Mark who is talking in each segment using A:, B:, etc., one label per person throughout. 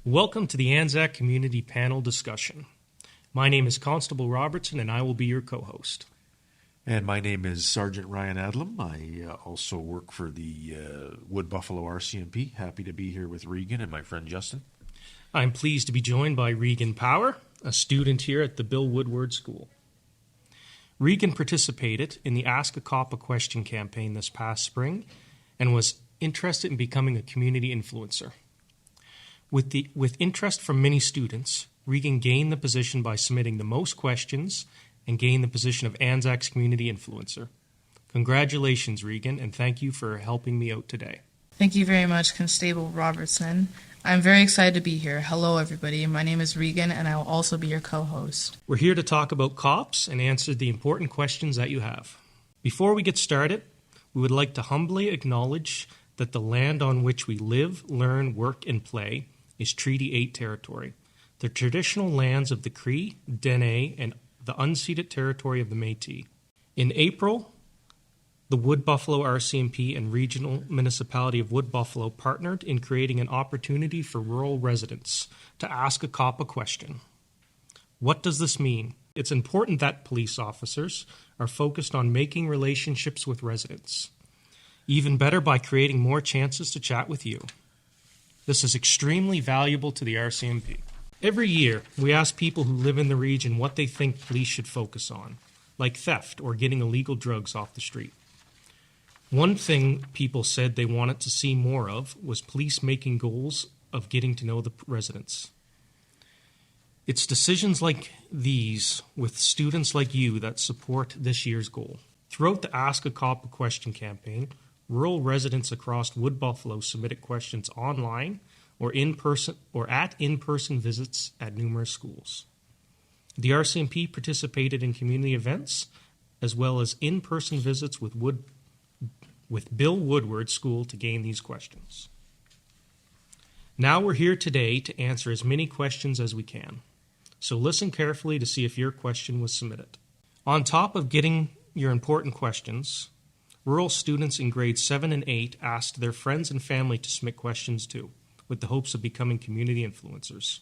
A: Welcome to the Anzac Community Panel Discussion. My name is Constable Robertson, and I will be your co-host.
B: And my name is Sergeant Ryan Adlam. I also work for the Wood Buffalo RCMP. Happy to be here with Regan and my friend Justin.
A: I'm pleased to be joined by Regan Power, a student here at the Bill Woodward School. Regan participated in the Ask a Cop a Question campaign this past spring and was interested in becoming a community influencer. With interest from many students, Regan gained the position by submitting the most questions and gained the position of Anzac's community influencer. Congratulations, Regan, and thank you for helping me out today.
C: Thank you very much, Constable Robertson. I'm very excited to be here. Hello, everybody. My name is Regan, and I will also be your co-host.
A: We're here to talk about cops and answer the important questions that you have. Before we get started, we would like to humbly acknowledge that the land on which we live, learn, work, and play is Treaty 8 territory, the traditional lands of the Cree, Dene, and the unceded territory of the Métis. In April, the Wood Buffalo RCMP and Regional Municipality of Wood Buffalo partnered in creating an opportunity for rural residents to ask a cop a question. What does this mean? It's important that police officers are focused on making relationships with residents. Even better by creating more chances to chat with you. This is extremely valuable to the RCMP. Every year, we ask people who live in the region what they think police should focus on, like theft or getting illegal drugs off the street. One thing people said they wanted to see more of was police making goals of getting to know the residents. It's decisions like these with students like you that support this year's goal. Throughout the Ask a Cop a Question campaign, rural residents across Wood Buffalo submitted questions online or at in-person visits at numerous schools. The RCMP participated in community events as well as in-person visits with Bill Woodward School to gain these questions. Now we're here today to answer as many questions as we can. So listen carefully to see if your question was submitted. On top of getting your important questions, rural students in grades 7 and 8 asked their friends and family to submit questions too, with the hopes of becoming community influencers.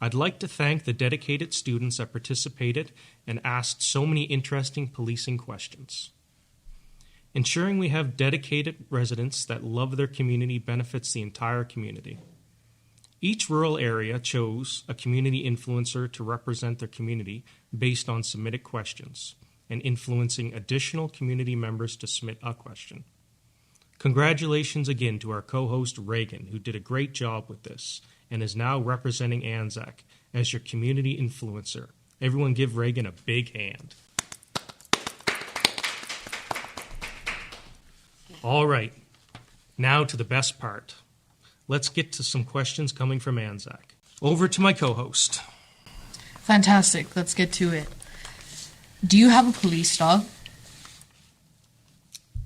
A: I'd like to thank the dedicated students that participated and asked so many interesting policing questions. Ensuring we have dedicated residents that love their community benefits the entire community. Each rural area chose a community influencer to represent their community based on submitted questions and influencing additional community members to submit a question. Congratulations again to our co-host Reagan, who did a great job with this and is now representing Anzac as your community influencer. Everyone give Reagan a big hand. All right, now to the best part. Let's get to some questions coming from Anzac. Over to my co-host.
C: Fantastic. Let's get to it. Do you have a police dog?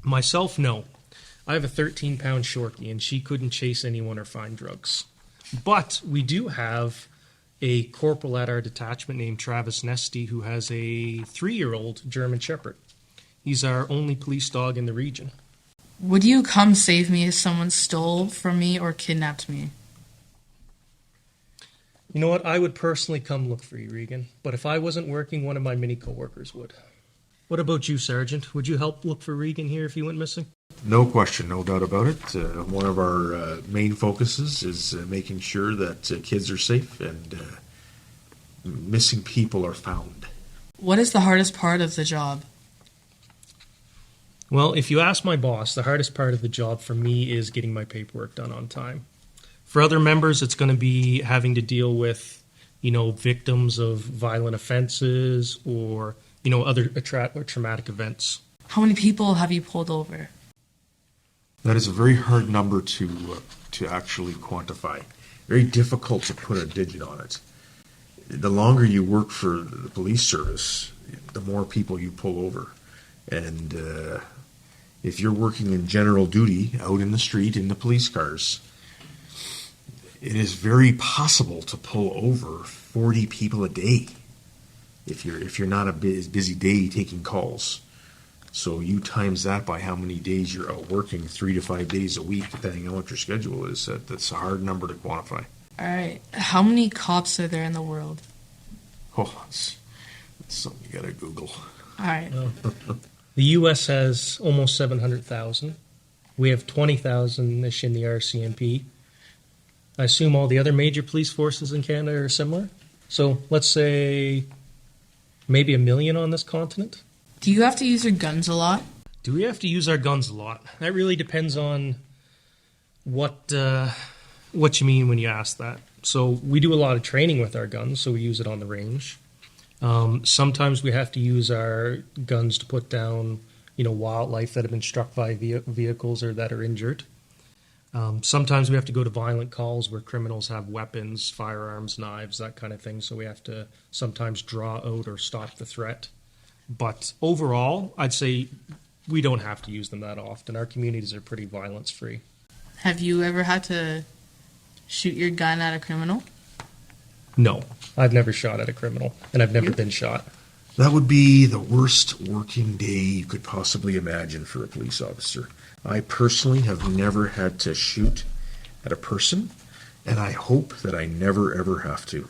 A: Myself, no. I have a 13-pound Shorkie, and she couldn't chase anyone or find drugs. But we do have a corporal at our detachment named Travis Nesty who has a 3-year-old German Shepherd. He's our only police dog in the region.
C: Would you come save me if someone stole from me or kidnapped me?
A: You know what? I would personally come look for you, Regan. But if I wasn't working, one of my many coworkers would. What about you, Sergeant? Would you help look for Regan here if he went missing?
B: No question, no doubt about it. One of our main focuses is making sure that kids are safe and missing people are found.
C: What is the hardest part of the job?
A: Well, if you ask my boss, the hardest part of the job for me is getting my paperwork done on time. For other members, it's going to be having to deal with, victims of violent offenses or, other traumatic events.
C: How many people have you pulled over?
B: That is a very hard number to actually quantify. Very difficult to put a digit on it. The longer you work for the police service, the more people you pull over. And if you're working in general duty out in the street in the police cars, it is very possible to pull over 40 people a day if you're not a busy day taking calls. So you times that by how many days you're out working, 3 to 5 days a week, depending on what your schedule is. That's a hard number to quantify.
C: All right. How many cops are there in the world?
B: Oh, that's something you gotta Google.
C: All right.
A: The U.S. has almost 700,000. We have 20,000-ish in the RCMP. I assume all the other major police forces in Canada are similar. So let's say maybe 1 million on this continent.
C: Do you have to use your guns a lot?
A: Do we have to use our guns a lot? That really depends on what you mean when you ask that. So we do a lot of training with our guns, so we use it on the range. Sometimes we have to use our guns to put down, wildlife that have been struck by vehicles or that are injured. Sometimes we have to go to violent calls where criminals have weapons, firearms, knives, that kind of thing. So we have to sometimes draw out or stop the threat. But overall, I'd say we don't have to use them that often. Our communities are pretty violence-free.
C: Have you ever had to shoot your gun at a criminal?
A: No, I've never shot at a criminal, and I've never been shot.
B: That would be the worst working day you could possibly imagine for a police officer. I personally have never had to shoot at a person, and I hope that I never ever have to.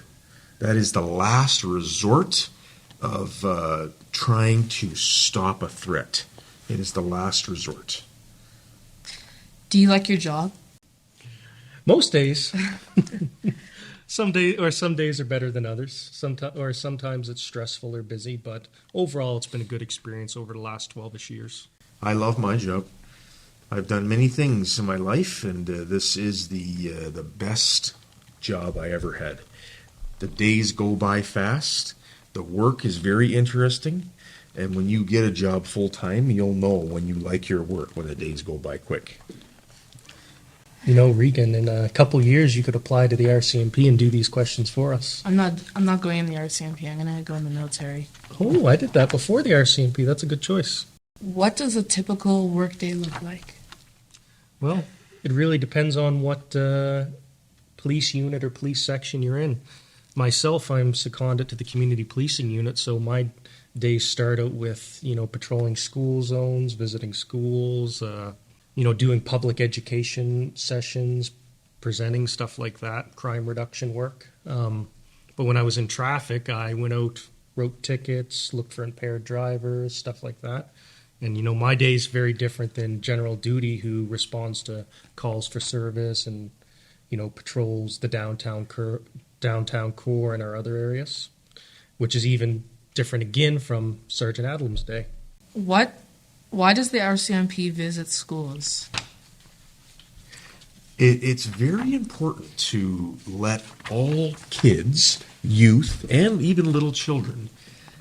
B: That is the last resort of trying to stop a threat. It is the last resort.
C: Do you like your job?
A: Most days. Some days are better than others. Sometimes it's stressful or busy, but overall it's been a good experience over the last 12-ish years.
B: I love my job. I've done many things in my life, and this is the best job I ever had. The days go by fast. The work is very interesting. And when you get a job full-time, you'll know when you like your work, when the days go by quick.
A: Regan, in a couple years, you could apply to the RCMP and do these questions for us.
C: I'm not going in the RCMP. I'm going to go in the military.
A: Oh, I did that before the RCMP. That's a good choice.
C: What does a typical workday look like?
A: Well, it really depends on what police unit or police section you're in. Myself, I'm seconded to the community policing unit, so my days start out with, patrolling school zones, visiting schools, doing public education sessions, presenting, stuff like that, crime reduction work. But when I was in traffic, I went out, wrote tickets, looked for impaired drivers, stuff like that. And, my day is very different than general duty, who responds to calls for service and, patrols the downtown core and our other areas, which is even different again from Sergeant Adlam's day.
C: Why does the RCMP visit schools?
B: It's very important to let all kids, youth, and even little children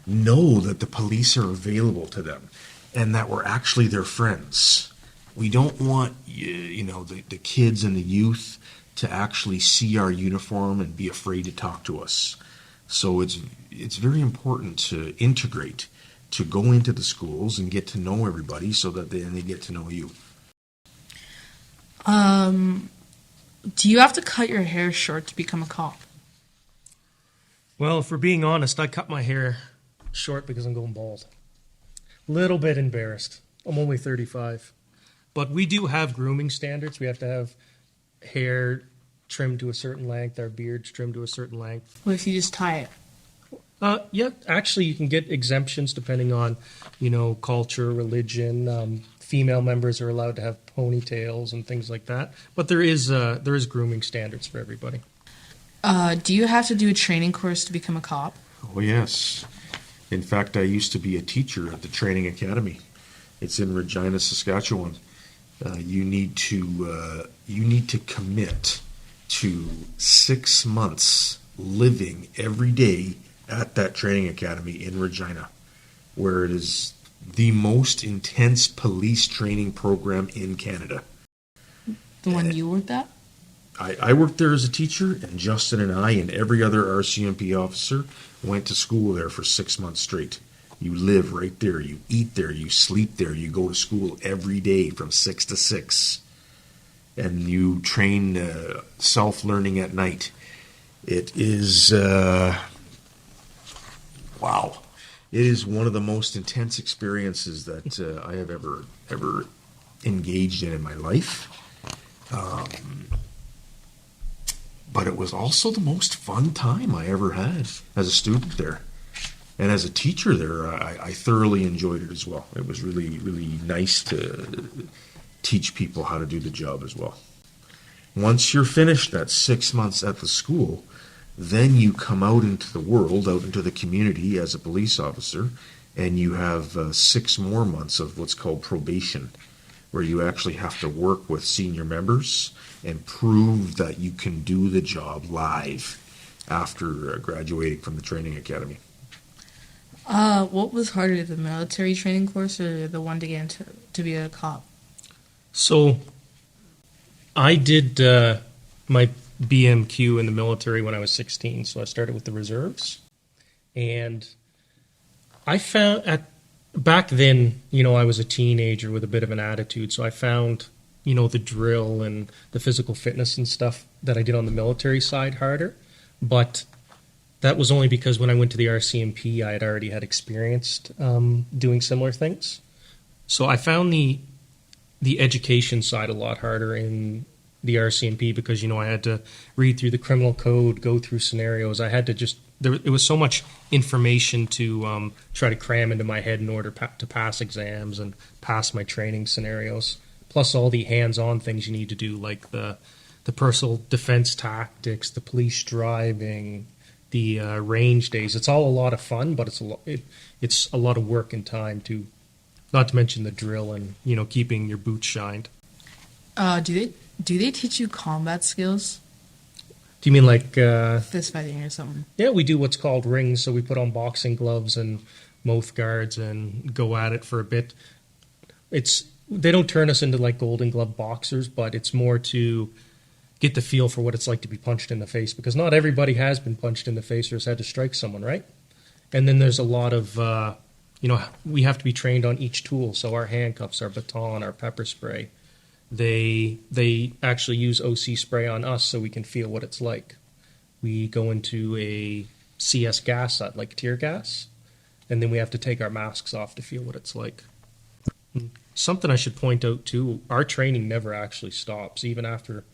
B: know that the police are available to them and that we're actually their friends. We don't want the kids and the youth to actually see our uniform and be afraid to talk to us. So it's very important to integrate, to go into the schools and get to know everybody so that they get to know you.
C: Do you have to cut your hair short to become a cop?
A: Well, if we're being honest, I cut my hair short because I'm going bald. Little bit embarrassed. I'm only 35. But we do have grooming standards. We have to have hair trimmed to a certain length, our beards trimmed to a certain length.
C: What if you just tie it?
A: Yeah, actually you can get exemptions depending on, culture, religion. Female members are allowed to have ponytails and things like that. But there is grooming standards for everybody.
C: Do you have to do a training course to become a cop?
B: Oh, yes. In fact, I used to be a teacher at the training academy. It's in Regina, Saskatchewan. You need to commit to 6 months living every day at that training academy in Regina, where it is the most intense police training program in Canada.
C: The one you worked at?
B: I worked there as a teacher, and Justin and I and every other RCMP officer went to school there for 6 months straight. You live right there, you eat there, you sleep there, you go to school every day from 6 to 6. And you train self-learning at night. It is, wow. It is one of the most intense experiences that I have ever engaged in my life. but it was also the most fun time I ever had as a student there. And as a teacher there, I thoroughly enjoyed it as well. It was really, really nice to teach people how to do the job as well. Once you're finished that 6 months at the school, then you come out into the world, out into the community as a police officer, and you have 6 more months of what's called probation, where you actually have to work with senior members and prove that you can do the job live after graduating from the training academy.
C: What was harder, the military training course or the one to get into to be a cop?
A: So I did my BMQ in the military when I was 16, so I started with the reserves. And I found back then, I was a teenager with a bit of an attitude, so I found, the drill and the physical fitness and stuff that I did on the military side harder. But that was only because when I went to the RCMP, I had already had experienced doing similar things. So I found the education side a lot harder in the RCMP because, I had to read through the criminal code, go through scenarios. I had to it was so much information to try to cram into my head in order to pass exams and pass my training scenarios. Plus all the hands-on things you need to do, like the personal defense tactics, the police driving, the range days. It's all a lot of fun, but it's a lot of work and time too. Not to mention the drill and keeping your boots shined.
C: Do they teach you combat skills?
A: Do you mean like
C: fist fighting or something?
A: Yeah, we do what's called rings. So we put on boxing gloves and mouth guards and go at it for a bit. They don't turn us into like Golden Glove boxers, but it's more to get the feel for what it's like to be punched in the face, because not everybody has been punched in the face or has had to strike someone, right? And then there's a lot of, we have to be trained on each tool. So our handcuffs, our baton, our pepper spray, they actually use OC spray on us so we can feel what it's like. We go into a CS gas hut, like tear gas, and then we have to take our masks off to feel what it's like. Something I should point out too, our training never actually stops. Even after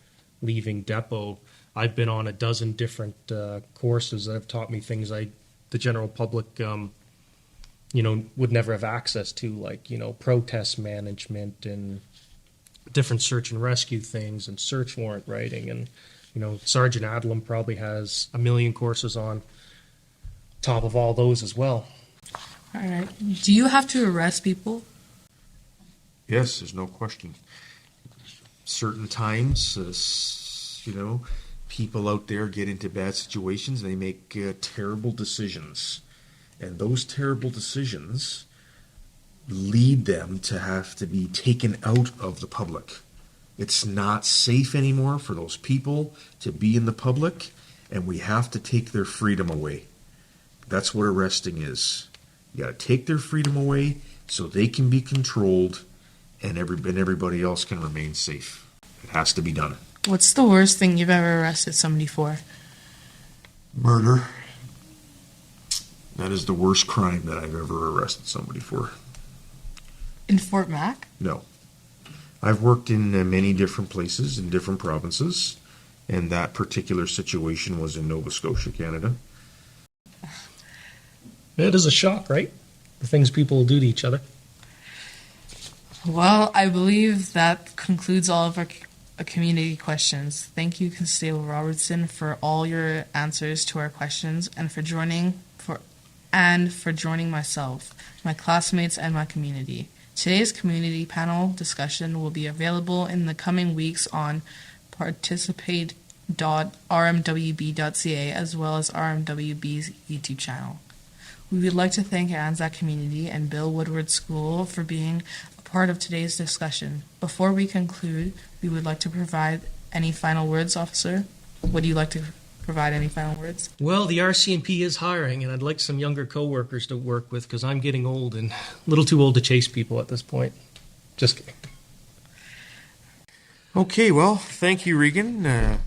A: leaving depot, I've been on a dozen different courses that have taught me things the general public would never have access to, like protest management and different search and rescue things and search warrant writing. And Sergeant Adlam probably has a million courses on top of all those as well.
C: All right. Do you have to arrest people?
B: Yes, there's no question. Certain times, people out there get into bad situations. They make terrible decisions. And those terrible decisions lead them to have to be taken out of the public. It's not safe anymore for those people to be in the public, and we have to take their freedom away. That's what arresting is. You got to take their freedom away so they can be controlled and everybody else can remain safe. It has to be done.
C: What's the worst thing you've ever arrested somebody for?
B: Murder. That is the worst crime that I've ever arrested somebody for.
C: In Fort Mac?
B: No. I've worked in many different places in different provinces, and that particular situation was in Nova Scotia, Canada.
A: It is a shock, right? The things people will do to each other.
C: Well, I believe that concludes all of our community questions. Thank you, Constable Robertson, for all your answers to our questions and for joining myself, my classmates, and my community. Today's community panel discussion will be available in the coming weeks on participate.rmwb.ca as well as RMWB's YouTube channel. We would like to thank Anzac Community and Bill Woodward School for being a part of today's discussion. Before we conclude, we would like to provide any final words, Officer. Would you like to provide any final words?
A: Well, the RCMP is hiring, and I'd like some younger co-workers to work with because I'm getting old and a little too old to chase people at this point. Just kidding.
B: Okay, well, thank you, Regan.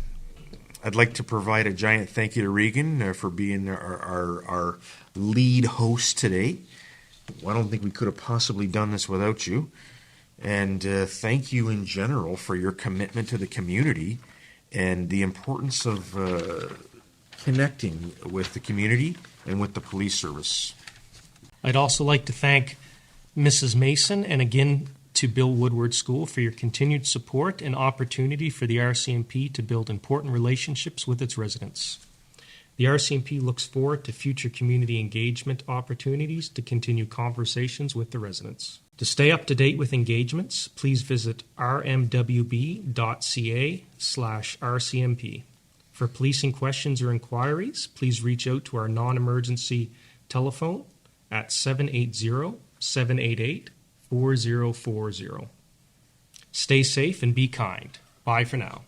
B: I'd like to provide a giant thank you to Regan for being our lead host today. I don't think we could have possibly done this without you. And thank you in general for your commitment to the community and the importance of connecting with the community and with the police service.
A: I'd also like to thank Mrs. Mason and again to Bill Woodward School for your continued support and opportunity for the RCMP to build important relationships with its residents. The RCMP looks forward to future community engagement opportunities to continue conversations with the residents. To stay up to date with engagements, please visit rmwb.ca/RCMP. For policing questions or inquiries, please reach out to our non-emergency telephone at 780-788-4040. Stay safe and be kind. Bye for now.